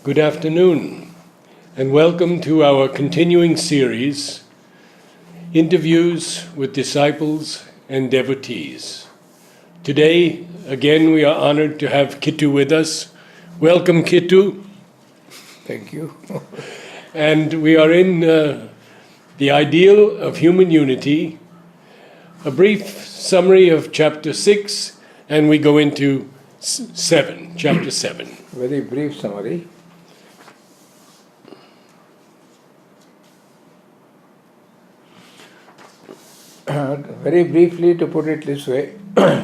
Good afternoon, and welcome to our continuing series, Interviews with Disciples and Devotees. Today, again, we are honored to have Kittu with us. Welcome, Kittu. Thank you. And we are in the ideal of human unity, a brief summary of chapter 6, and we go into chapter 7. Very brief summary. Very briefly, to put it this way, the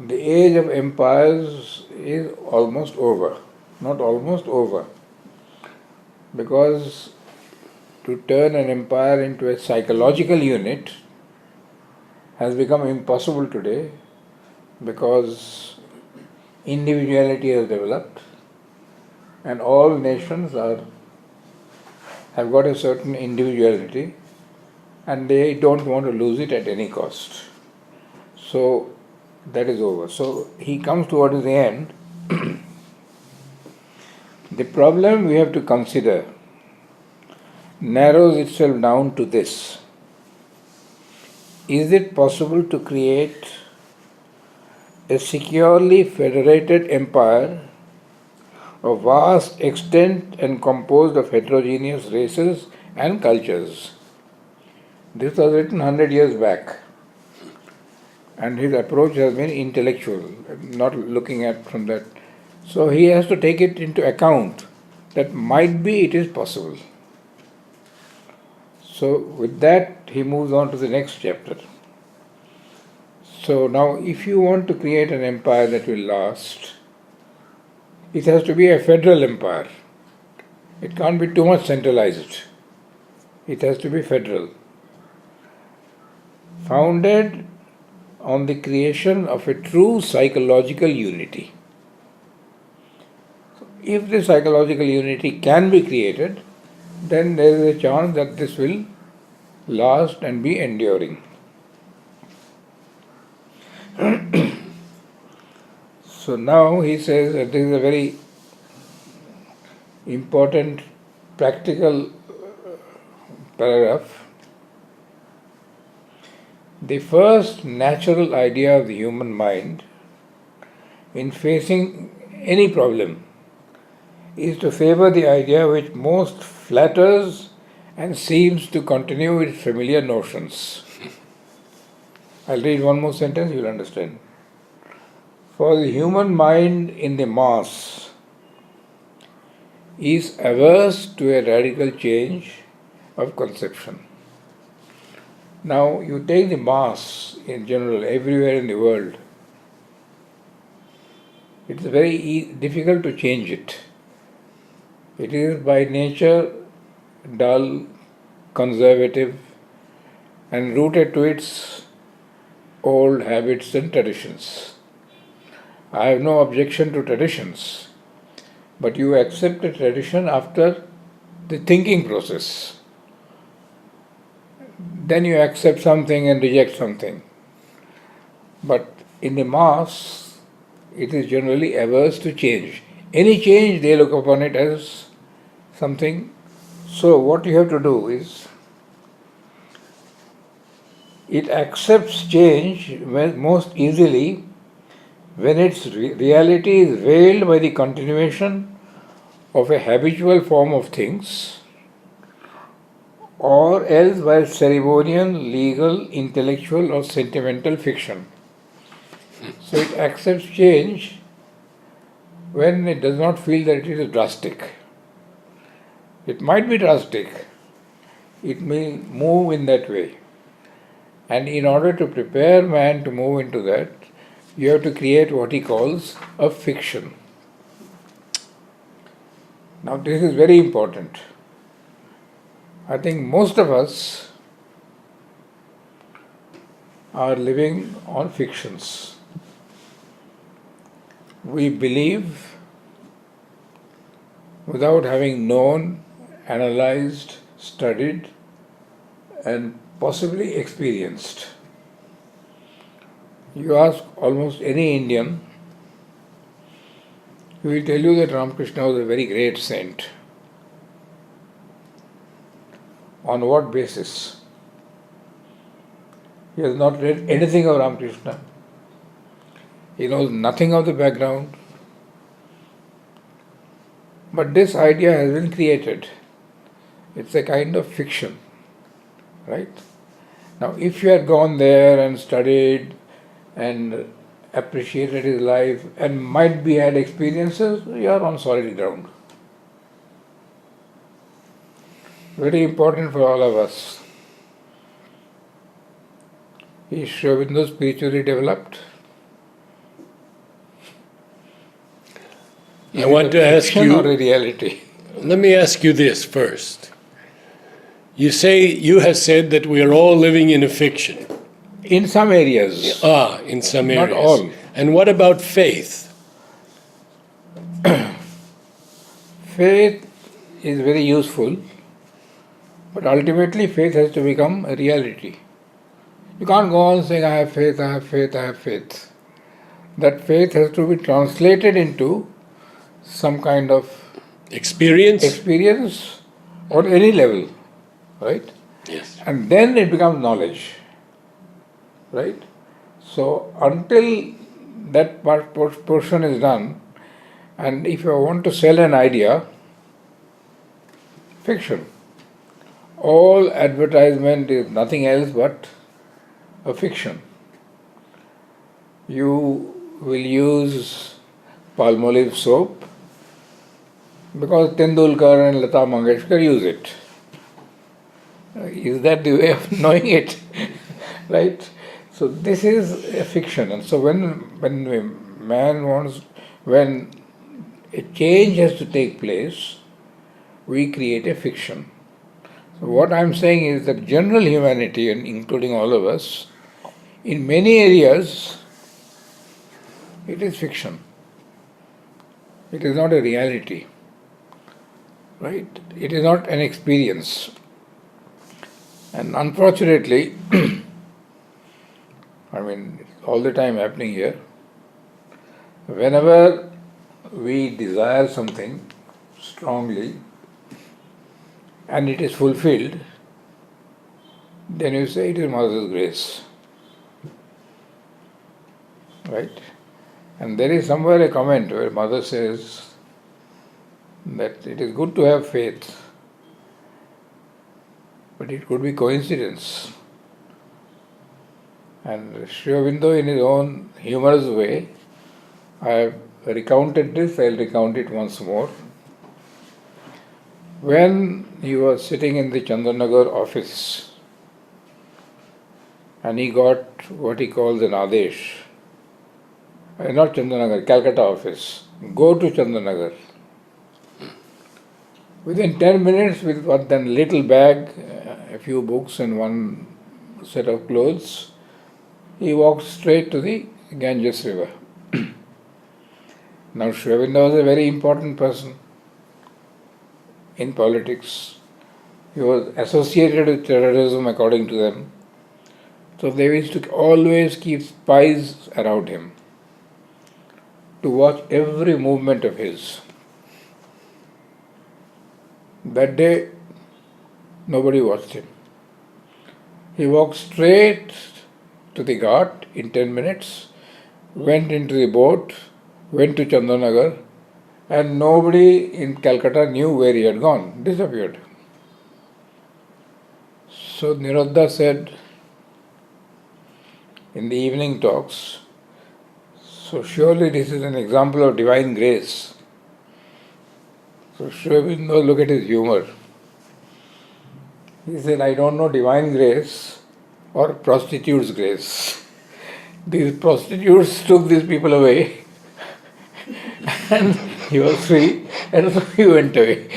age of empires is almost over. Not almost over. Because to turn an empire into a psychological unit has become impossible today because individuality has developed and all nations have got a certain individuality and they don't want to lose it at any cost. So that is over. So he comes towards the end. The problem we have to consider narrows itself down to this. Is it possible to create a securely federated empire of vast extent and composed of heterogeneous races and cultures? This was written 100 years back, and his approach has been intellectual, not looking at from that. So he has to take it into account that might be it is possible. So with that he moves on to the next chapter. So now if you want to create an empire that will last, it has to be a federal empire. It can't be too much centralized. It has to be federal. Founded on the creation of a true psychological unity. If the psychological unity can be created, then there is a chance that this will last and be enduring. So now he says that this is a very important practical paragraph. The first natural idea of the human mind in facing any problem is to favor the idea which most flatters and seems to continue its familiar notions. I'll read one more sentence, you'll understand. For the human mind in the mass is averse to a radical change of conception. Now, you take the mass in general, everywhere in the world, it's very difficult to change it. It is by nature dull, conservative, and rooted to its old habits and traditions. I have no objection to traditions, but you accept a tradition after the thinking process. Then you accept something and reject something. But in the mass, it is generally averse to change. Any change, they look upon it as something. So what you have to do is, it accepts change most easily when its reality is veiled by the continuation of a habitual form of things, or else by ceremonial, legal, intellectual or sentimental fiction. So it accepts change when it does not feel that it is drastic. It might be drastic. It may move in that way. And in order to prepare man to move into that, you have to create what he calls a fiction. Now this is very important. I think most of us are living on fictions. We believe without having known, analyzed, studied, and possibly experienced. You ask almost any Indian, He will tell you that Ramakrishna was a very great saint. On what basis? He has not read anything of Ramakrishna. He knows nothing of the background. But this idea has been created. It's a kind of fiction, right? Now, if you had gone there and studied and appreciated his life and might be had experiences, you are on solid ground. Very important for all of us. Is Sri Aurobindo spiritually developed? I want to ask Fiction you, or a reality? let me ask you this first. You have said that we are all living in a fiction. In some areas. In some areas. Not all. And what about faith? Faith is very useful, but ultimately faith has to become a reality. You can't go on saying, I have faith, I have faith, I have faith. That faith has to be translated into some kind of experience or any level, right? Yes. And then it becomes knowledge, right? So until that portion is done, and if you want to sell an idea, fiction. All advertisement is nothing else but a fiction. You will use Palmolive soap because Tendulkar and Lata Mangeshkar use it. Is that the way of knowing it? Right? So this is a fiction. And so when a change has to take place, we create a fiction. So what I'm saying is that general humanity, and including all of us, in many areas, it is fiction. It is not a reality. Right? It is not an experience. And unfortunately, I mean, it's all the time happening here. Whenever we desire something strongly and it is fulfilled, then you say it is Mother's grace. Right? And there is somewhere a comment where Mother says that it is good to have faith, but it could be coincidence. And Sri Aurobindo, in his own humorous way, I have recounted this, I'll recount it once more. When he was sitting in the Chandanagar office and he got what he calls an Adesh, not Chandanagar, Calcutta office, go to Chandanagar. Within 10 minutes, with one little bag, a few books and one set of clothes, he walked straight to the Ganges river. Now, Sri Aurobindo was a very important person in politics. He was associated with terrorism, according to them. So they used to always keep spies around him to watch every movement of his. That day, nobody watched him. He walked straight to the ghat in 10 minutes, went into the boat, went to Chandanagar, and nobody in Calcutta knew where he had gone, disappeared. So Nirodha said in the evening talks, so surely this is an example of divine grace. So Sri Aurobindo, look at his humor. He said, I don't know divine grace or prostitute's grace. These prostitutes took these people away and he was free and so he went away.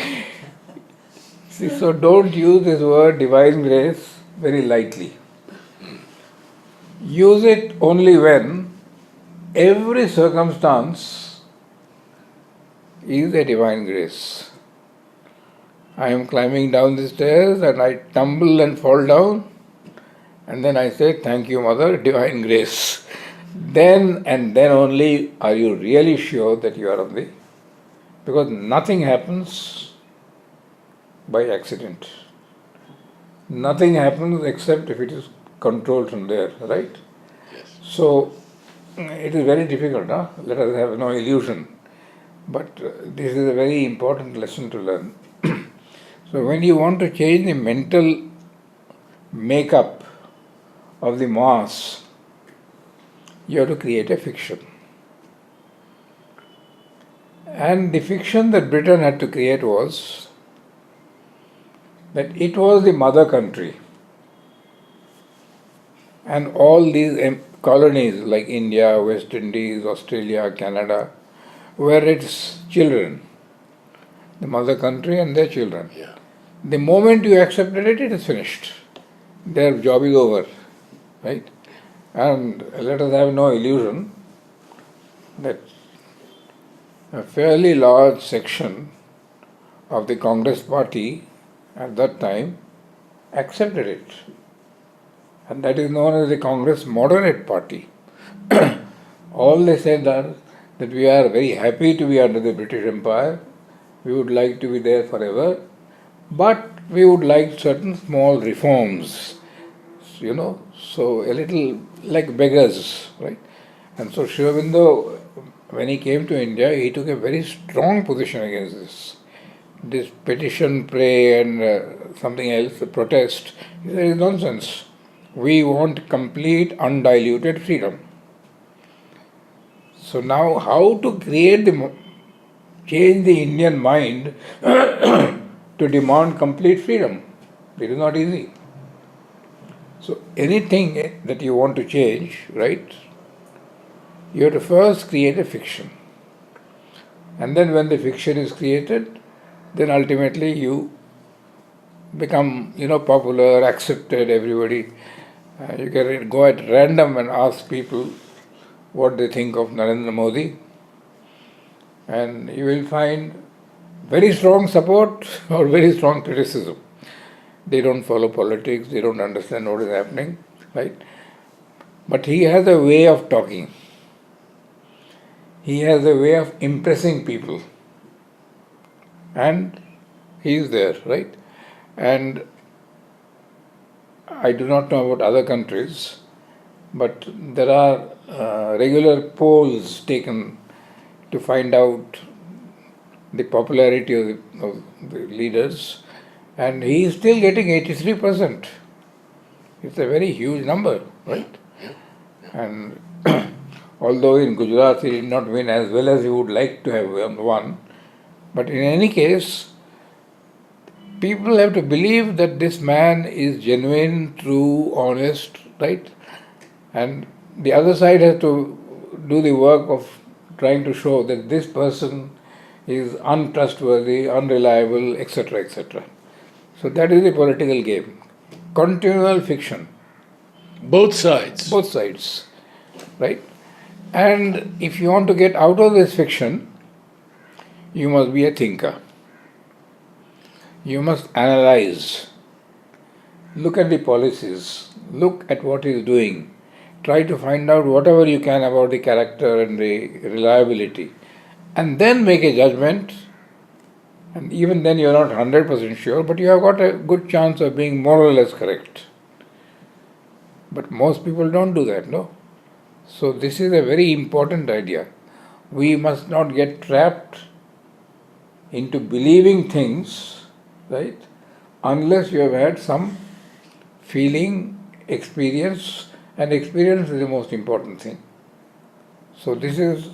See, so don't use this word divine grace very lightly. Use it only when every circumstance is a divine grace. I am climbing down the stairs and I tumble and fall down, and then I say, thank you, Mother, divine grace. Then and then only are you really sure that you are on the Because nothing happens by accident. Nothing happens except if it is controlled from there, right? Yes. So it is very difficult, huh? Let us have no illusion. But this is a very important lesson to learn. So when you want to change the mental makeup of the mass, you have to create a fiction. And the fiction that Britain had to create was that it was the mother country. And all these colonies like India, West Indies, Australia, Canada were its children. The mother country and their children. Yeah. The moment you accepted it, it is finished. Their job is over, right? And let us have no illusion that a fairly large section of the Congress party at that time accepted it. And that is known as the Congress Moderate Party. All they said are that we are very happy to be under the British Empire, we would like to be there forever, but we would like certain small reforms, so a little like beggars, right? And so Sri Aurobindo, when he came to India, he took a very strong position against this. This petition, pray, and something else, the protest, he said, is nonsense. We want complete, undiluted freedom. So now, how to change the Indian mind to demand complete freedom? It is not easy. So anything that you want to change, right, you have to first create a fiction. And then when the fiction is created, then ultimately you become, popular, accepted, everybody. You can go at random and ask people what they think of Narendra Modi, and you will find very strong support or very strong criticism. They don't follow politics, they don't understand what is happening, right? But he has a way of talking. He has a way of impressing people. And he is there, right? And I do not know about other countries, but there are regular polls taken to find out the popularity of the leaders, and he is still getting 83%. It's a very huge number, right? And although in Gujarat he did not win as well as he would like to have won, but in any case, people have to believe that this man is genuine, true, honest, right? And the other side has to do the work of trying to show that this person is untrustworthy, unreliable, etc., etc. So that is the political game. Continual fiction. Both sides. Both sides, right? And if you want to get out of this fiction, you must be a thinker. You must analyze. Look at the policies. Look at what he is doing. Try to find out whatever you can about the character and the reliability. And then make a judgment. And even then you are not 100% sure, but you have got a good chance of being more or less correct. But most people don't do that, no? So this is a very important idea. We must not get trapped into believing things, right, unless you have had some feeling, experience, and experience is the most important thing. So this is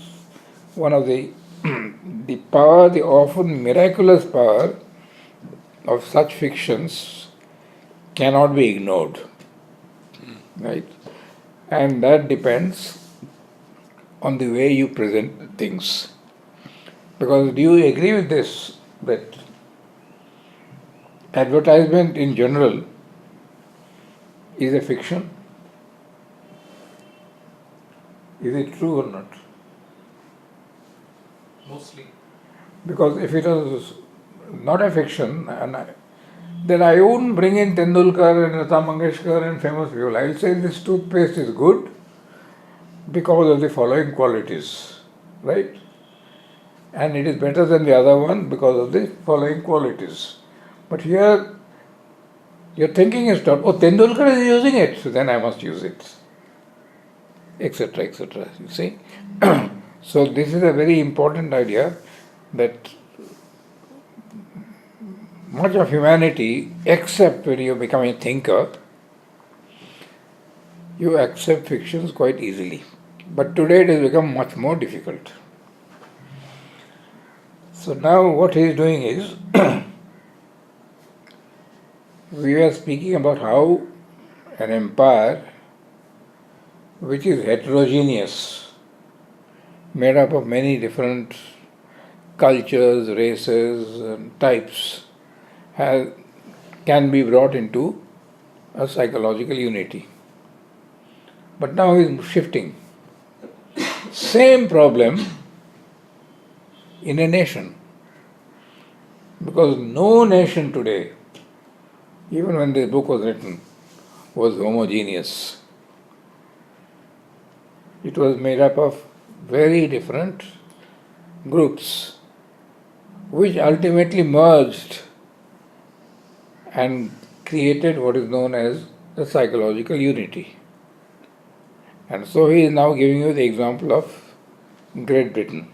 one of the power, the often miraculous power of such fictions cannot be ignored, right? And that depends on the way you present things. Because do you agree with this, that advertisement in general is a fiction? Is it true or not? Mostly. Because if it was not a fiction, then I wouldn't bring in Tendulkar and Lata Mangeshkar and famous people. I'll say this toothpaste is good because of the following qualities, right? and it is better than the other one because of the following qualities. But here, your thinking is taught, oh, Tendulkar is using it, so then I must use it, etc., etc. You see? So this is a very important idea that much of humanity, except when you become a thinker, you accept fictions quite easily. But today it has become much more difficult. So now what he is doing is, we were speaking about how an empire which is heterogeneous, made up of many different cultures, races, and types, can be brought into a psychological unity. But now he is shifting. Same problem in a nation. Because no nation today, even when this book was written, was homogeneous. It was made up of very different groups, which ultimately merged and created what is known as the psychological unity. And so he is now giving you the example of Great Britain.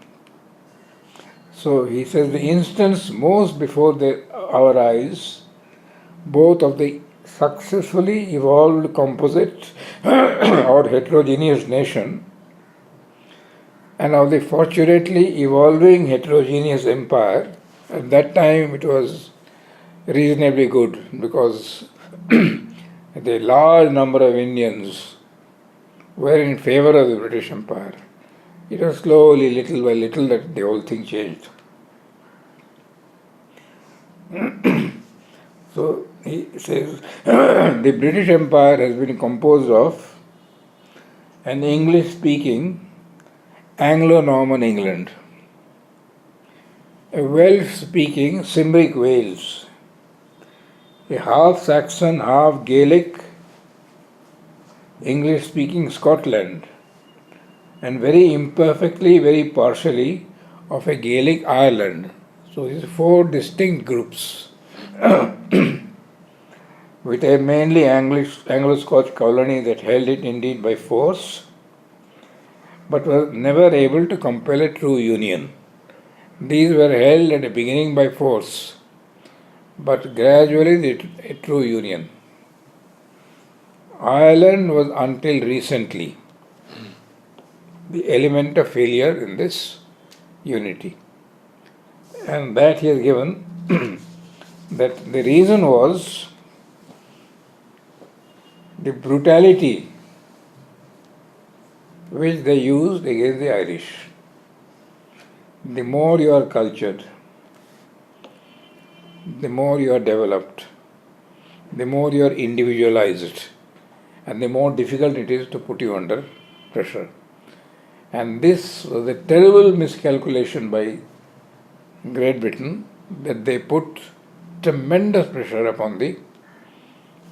So he says the instance most before our eyes, both of the successfully evolved composite or heterogeneous nation and of the fortunately evolving heterogeneous empire. At that time it was reasonably good because the large number of Indians were in favor of the British Empire. It was slowly, little by little, that the whole thing changed. So he says the British Empire has been composed of an English-speaking Anglo-Norman England, a Welsh-speaking Cymric Wales, a half-Saxon, half-Gaelic English-speaking Scotland, and very imperfectly, very partially of a Gaelic Ireland. So these are four distinct groups with a mainly Anglo-Scotch colony that held it indeed by force, but was never able to compel a true union. These were held at the beginning by force, but gradually a true union. Ireland was until recently the element of failure in this unity. And that he has given that the reason was the brutality which they used against the Irish. The more you are cultured, the more you are developed, the more you are individualized, and the more difficult it is to put you under pressure. And this was a terrible miscalculation by Great Britain, that they put tremendous pressure upon the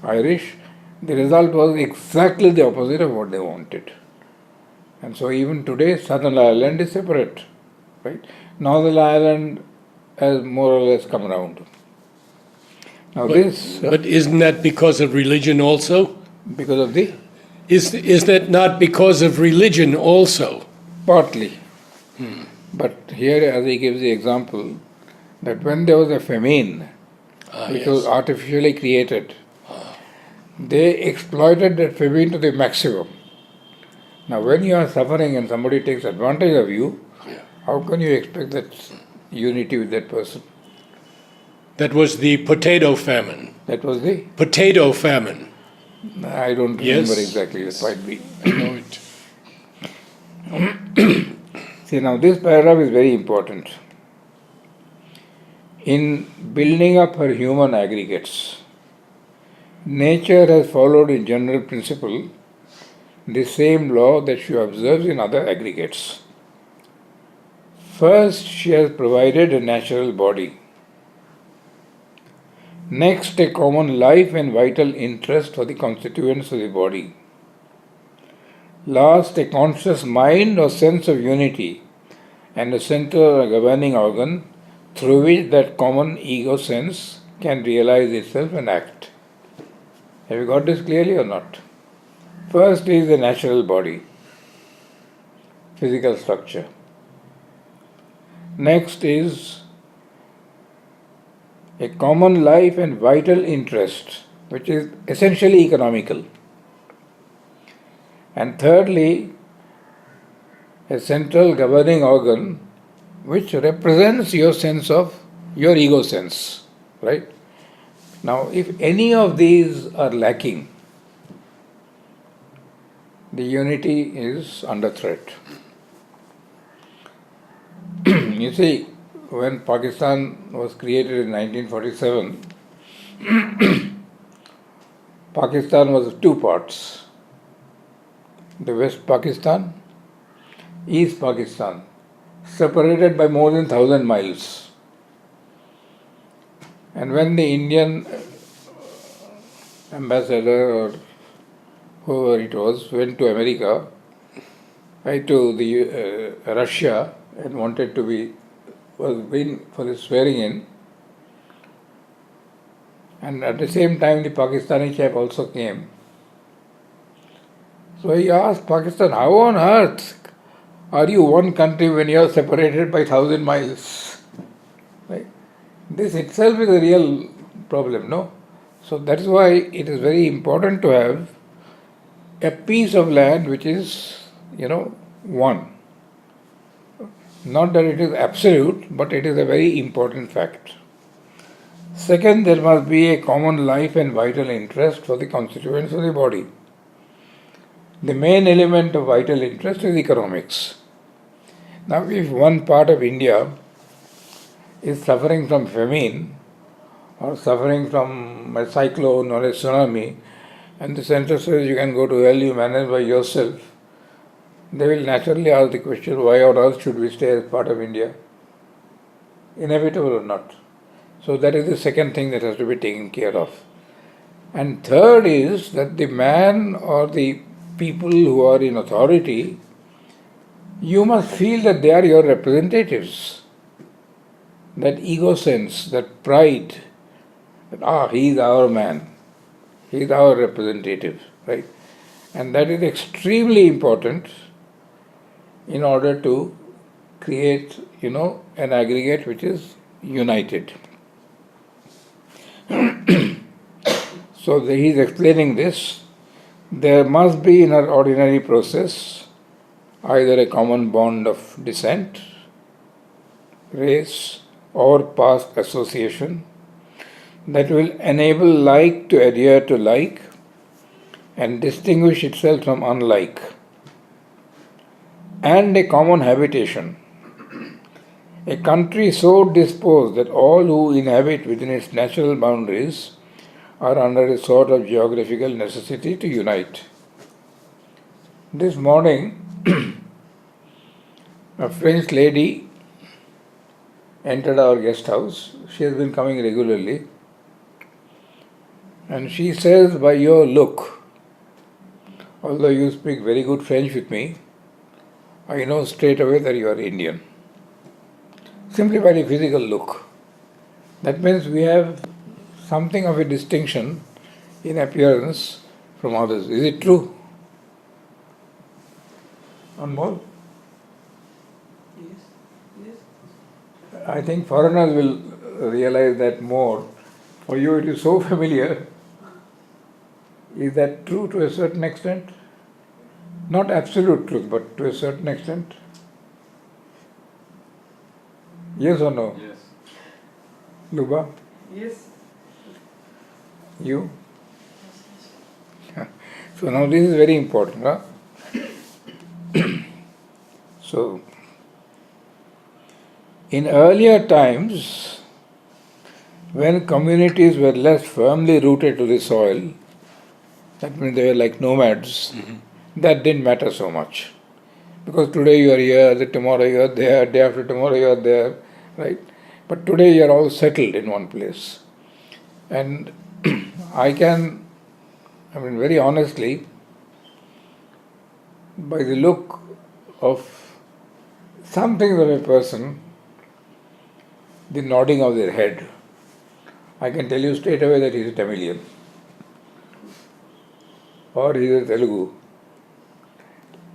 Irish. The result was exactly the opposite of what they wanted. And so even today, Southern Ireland is separate, right? Northern Ireland has more or less come around. Now But isn't that because of religion also? Because of the? Is that not because of religion also? Partly. But here, as he gives the example, that when there was a famine, which was artificially created, they exploited that famine to the maximum. Now, when you are suffering and somebody takes advantage of you, how can you expect that unity with that person? That was the potato famine. That was the? Potato famine. I don't remember exactly. It might be. I know it. See, now this paragraph is very important. In building up her human aggregates, nature has followed in general principle the same law that she observes in other aggregates. First, she has provided a natural body. Next, a common life and vital interest for the constituents of the body. Last, a conscious mind or sense of unity and a central governing organ through which that common ego sense can realize itself and act. Have you got this clearly or not? First is the natural body, physical structure. Next is a common life and vital interest, which is essentially economical. And thirdly, a central governing organ which represents your sense of your ego sense, right? Now, if any of these are lacking, the unity is under threat. You see, when Pakistan was created in 1947, Pakistan was two parts. The West Pakistan, East Pakistan, separated by more than 1,000 miles. And when the Indian ambassador or whoever it was went to America, to Russia, and wanted to was being for his swearing in, and at the same time the Pakistani chap also came. So he asked Pakistan, how on earth are you one country when you are separated by 1,000 miles? Right? This itself is a real problem, no? So that is why it is very important to have a piece of land which is, one. Not that it is absolute, but it is a very important fact. Second, there must be a common life and vital interest for the constituents of the body. The main element of vital interest is economics. Now, if one part of India is suffering from famine or suffering from a cyclone or a tsunami, and the center says you can go to hell, you manage by yourself, they will naturally ask the question, why on earth should we stay as part of India? Inevitable or not? So that is the second thing that has to be taken care of. And third is that the man or the people who are in authority, you must feel that they are your representatives. That ego sense, that pride, that he is our man, he is our representative, right? And that is extremely important in order to create, an aggregate which is united. So he is explaining this. There must be in our ordinary process either a common bond of descent, race, or past association that will enable like to adhere to like and distinguish itself from unlike, and a common habitation. A country so disposed that all who inhabit within its natural boundaries are under a sort of geographical necessity to unite. This morning, a French lady entered our guest house. She has been coming regularly. And she says, by your look, although you speak very good French with me, I know straight away that you are Indian. Simply by the physical look. That means we have something of a distinction in appearance from others. Is it true? Anmol? Yes. I think foreigners will realize that more. For you it is so familiar. Is that true to a certain extent? Not absolute truth, but to a certain extent. Yes or no? Yes. Luba? Yes. You? So now this is very important. Huh? So, in earlier times, when communities were less firmly rooted to the soil, that means they were like nomads, that didn't matter so much. Because today you are here, tomorrow you are there, day after tomorrow you are there, right? But today you are all settled in one place. And very honestly, by the look of some things of a person, the nodding of their head, I can tell you straight away that he is a Tamilian or he is a Telugu.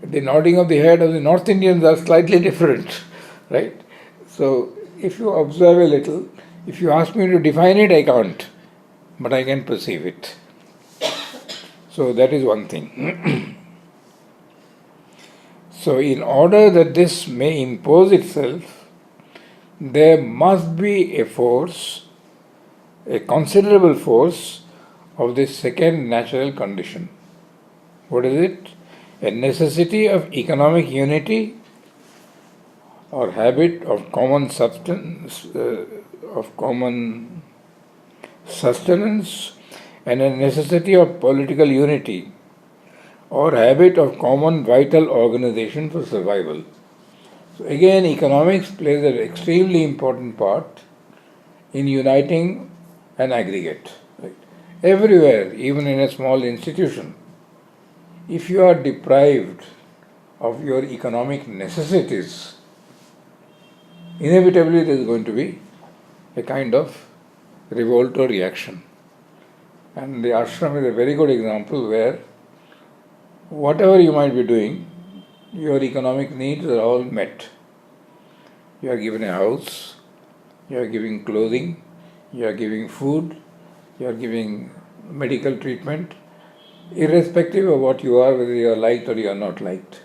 The nodding of the head of the North Indians are slightly different, right? So if you observe a little, if you ask me to define it, I can't, but I can perceive it. So that is one thing. So in order that this may impose itself, there must be a force, a considerable force of this second natural condition. What is it? A necessity of economic unity or habit of common substance, of common sustenance, and a necessity of political unity or habit of common vital organization for survival. So again, economics plays an extremely important part in uniting an aggregate. Right? Everywhere, even in a small institution, if you are deprived of your economic necessities, inevitably there is going to be a kind of revolt or reaction. And the ashram is a very good example where whatever you might be doing, your economic needs are all met. You are given a house, you are giving clothing, you are giving food, you are giving medical treatment, irrespective of what you are, whether you are liked or you are not liked.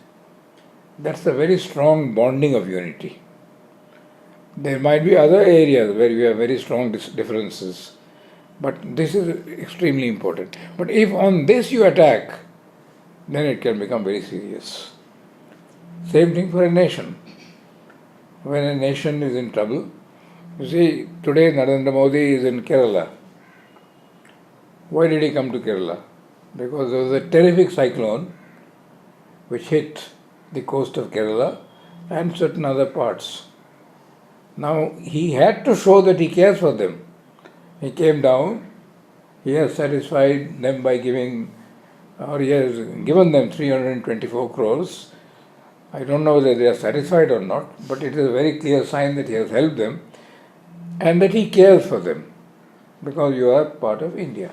That's a very strong bonding of unity. There might be other areas where you have very strong differences, but this is extremely important. But if on this you attack, then it can become very serious. Same thing for a nation. When a nation is in trouble, you see, today Narendra Modi is in Kerala. Why did he come to Kerala? Because there was a terrific cyclone which hit the coast of Kerala and certain other parts. Now, he had to show that he cares for them. He came down, he has satisfied them by giving, or he has given them 324 crores. I don't know whether they are satisfied or not, but it is a very clear sign that he has helped them and that he cares for them because you are part of India.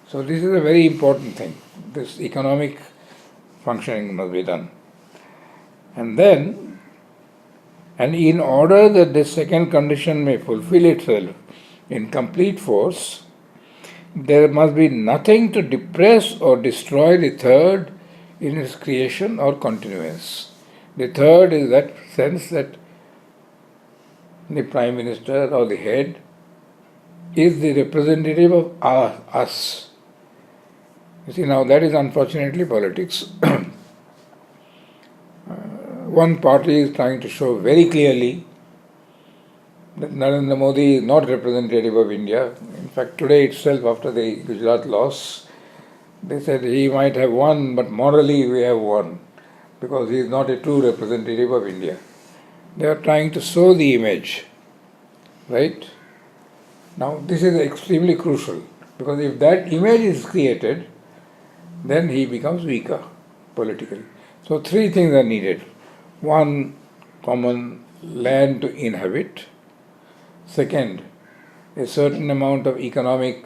So this is a very important thing. This economic functioning must be done. And in order that this second condition may fulfill itself in complete force, there must be nothing to depress or destroy the third in its creation or continuance. The third is that sense that the Prime Minister or the head is the representative of us. You see, now that is unfortunately politics. One party is trying to show very clearly that Narendra Modi is not representative of India. In fact, today itself, after the Gujarat loss, they said he might have won, but morally we have won, because he is not a true representative of India. They are trying to sow the image, right? Now, this is extremely crucial, because if that image is created, then he becomes weaker politically. So, three things are needed. One, common land to inhabit. Second, a certain amount of economic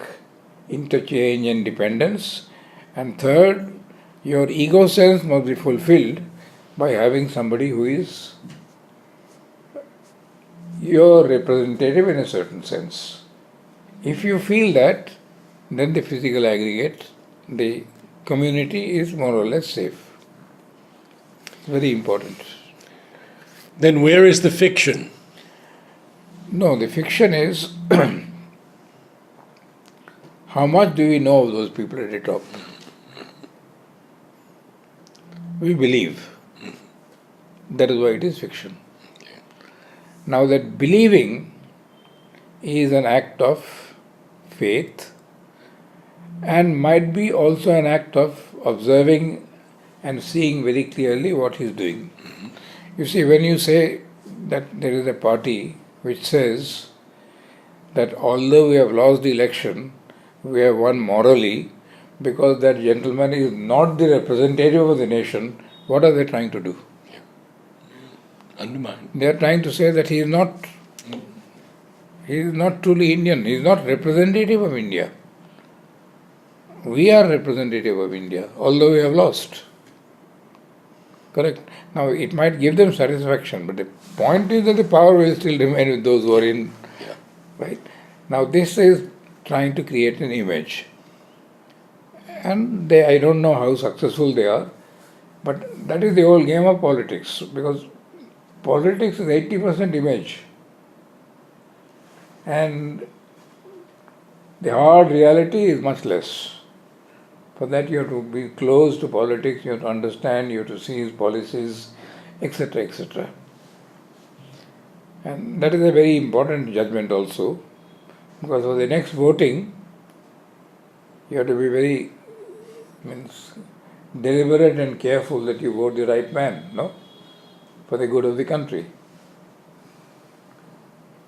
interchange and dependence. And third, your ego sense must be fulfilled by having somebody who is your representative in a certain sense. If you feel that, then the physical aggregate, the community is more or less safe. It's very important. Then where is the fiction? No, the fiction is how much do we know of those people at the top? We believe. That is why it is fiction. Now that believing is an act of faith and might be also an act of observing and seeing very clearly what he is doing. You see, when you say that there is a party which says that although we have lost the election, we have won morally, because that gentleman is not the representative of the nation, what are they trying to do? Undermine. They are trying to say that he is not truly Indian. He is not representative of India. We are representative of India, although we have lost. Correct. Now, it might give them satisfaction, but the point is that the power will still remain with those who are in. Yeah. Right. Now, this is trying to create an image. And I don't know how successful they are, but that is the whole game of politics, because politics is 80% image. And the hard reality is much less. For that you have to be close to politics, you have to understand, you have to see his policies, etc., etc. And that is a very important judgment also, because for the next voting, you have to be very deliberate and careful that you vote the right man, no? For the good of the country.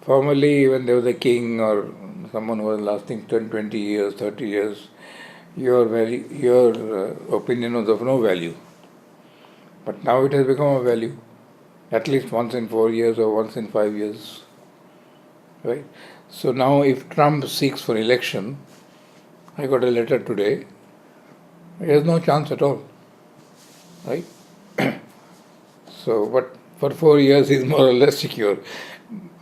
Formerly, when there was a king or someone who was lasting 10, 20 years, 30 years, your opinion was of no value. But now it has become of value, at least once in 4 years or once in 5 years. Right? So now if Trump seeks for election, I got a letter today, he has no chance at all. Right? So, but for 4 years he is more or less secure.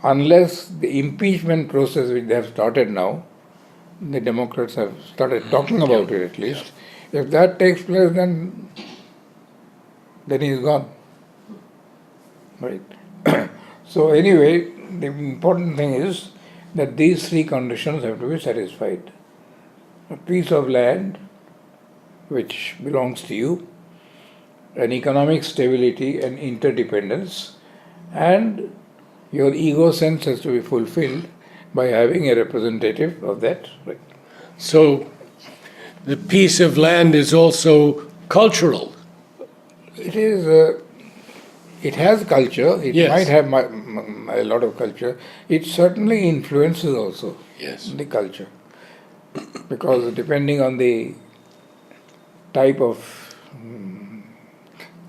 Unless the impeachment process which they have started now, the Democrats have started talking about it at least. If that takes place, then he is gone. Right? So anyway, the important thing is that these three conditions have to be satisfied. A piece of land which belongs to you, an economic stability and interdependence, and your ego sense has to be fulfilled by having a representative of that. Right. So the piece of land is also cultural. It is. It has culture. It Yes. might have a lot of culture. It certainly influences also the culture, because depending on the type of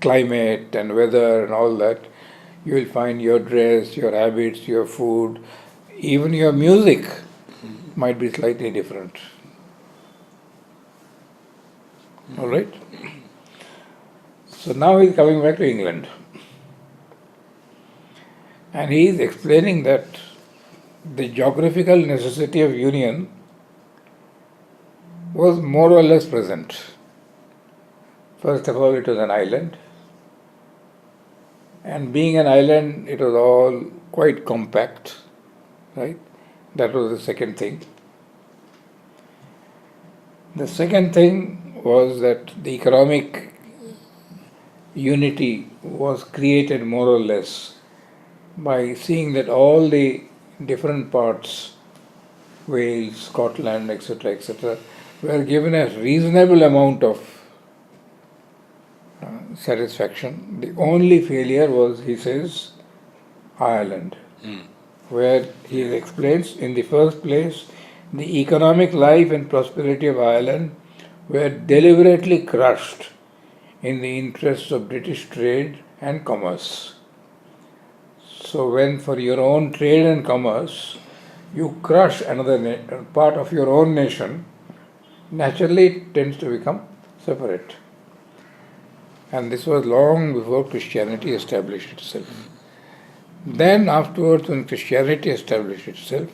climate and weather and all that, you will find your dress, your habits, your food, even your music might be slightly different. All right? So now he is coming back to England. And he is explaining that the geographical necessity of union was more or less present. First of all, it was an island. And being an island, it was all quite compact, right? That was the second thing. The second thing was that the economic unity was created more or less by seeing that all the different parts, Wales, Scotland, etc., were given a reasonable amount of satisfaction. The only failure was, he says, Ireland, where he explains, in the first place, the economic life and prosperity of Ireland were deliberately crushed in the interests of British trade and commerce. So when for your own trade and commerce, you crush another part of your own nation, naturally it tends to become separate. And this was long before Christianity established itself. Then afterwards, when Christianity established itself,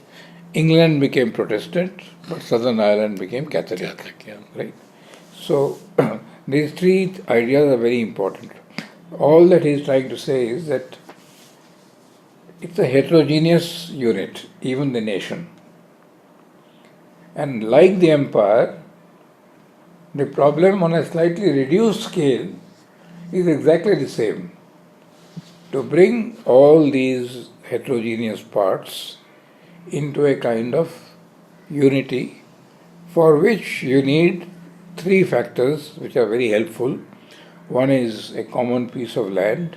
England became Protestant, but Southern Ireland became Catholic. Right? So these three ideas are very important. All that he is trying to say is that it's a heterogeneous unit, even the nation. And like the empire, the problem on a slightly reduced scale is exactly the same. To bring all these heterogeneous parts into a kind of unity, for which you need three factors which are very helpful. One is a common piece of land.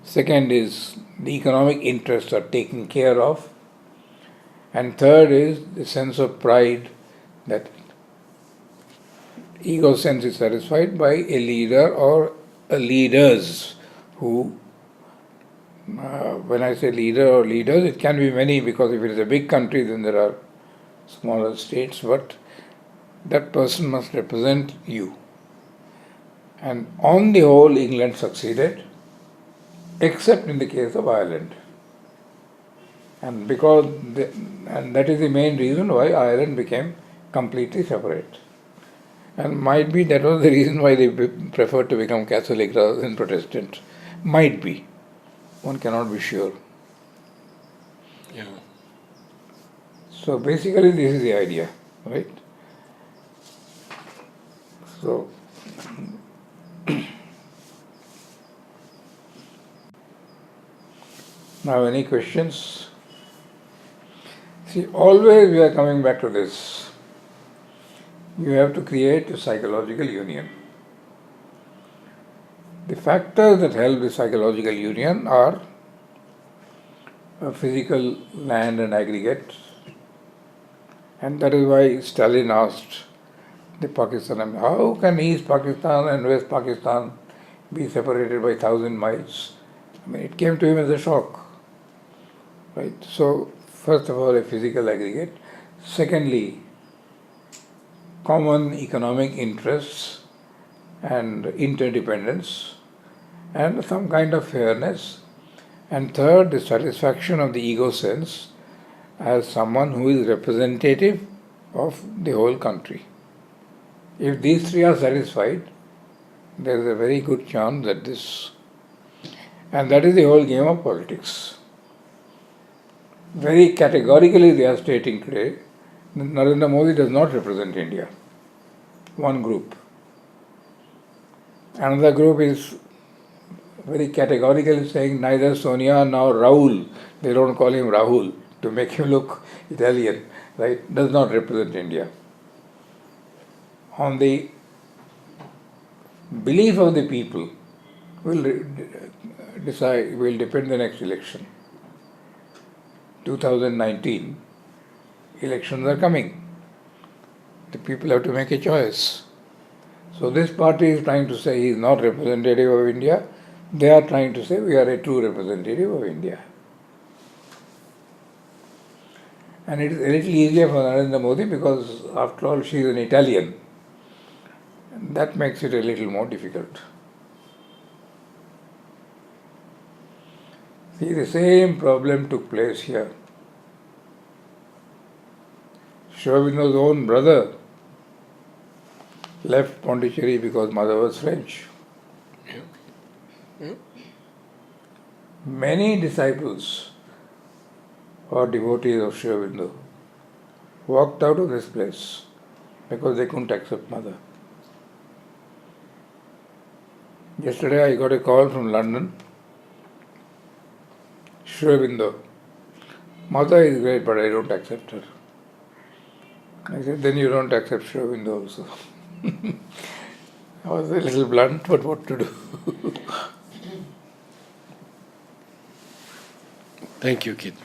Second is the economic interests are taken care of. And third is the sense of pride, that ego sense is satisfied by a leader or leaders who when I say leader or leaders, it can be many, because if it is a big country, then there are smaller states, but that person must represent you. And on the whole, England succeeded, except in the case of Ireland. And and that is the main reason why Ireland became completely separate. And might be that was the reason why they preferred to become Catholic rather than Protestant. Might be. One cannot be sure. Yeah. So basically this is the idea, right? So now any questions? See, always we are coming back to this. You have to create a psychological union. The factors that help the psychological union are physical land and aggregate, and that is why Stalin asked the Pakistan, how can East Pakistan and West Pakistan be separated by 1,000 miles? I mean, it came to him as a shock, right? So, first of all, a physical aggregate. Secondly, common economic interests and interdependence, and some kind of fairness. And third, the satisfaction of the ego sense as someone who is representative of the whole country. If these three are satisfied, there is a very good chance that this, and that is the whole game of politics. Very categorically they are stating today, Narendra Modi does not represent India. One group. Another group is very categorically saying neither Sonia nor Rahul, they don't call him Rahul to make him look Italian, right, does not represent India. On the belief of the people will depend the next election. 2019 elections are coming. The people have to make a choice. So this party is trying to say he is not representative of India. They are trying to say we are a true representative of India. And it is a little easier for Narendra Modi because after all she is an Italian. And that makes it a little more difficult. See, the same problem took place here. Sri Aurobindo's own brother left Pondicherry because mother was French. Many disciples or devotees of Sri Aurobindo walked out of this place because they couldn't accept mother. Yesterday I got a call from London. Sri Aurobindo, mother is great but I don't accept her. I said, then you don't accept Sri Aurobindo also. I was a little blunt, but what to do? Thank you, Kittu.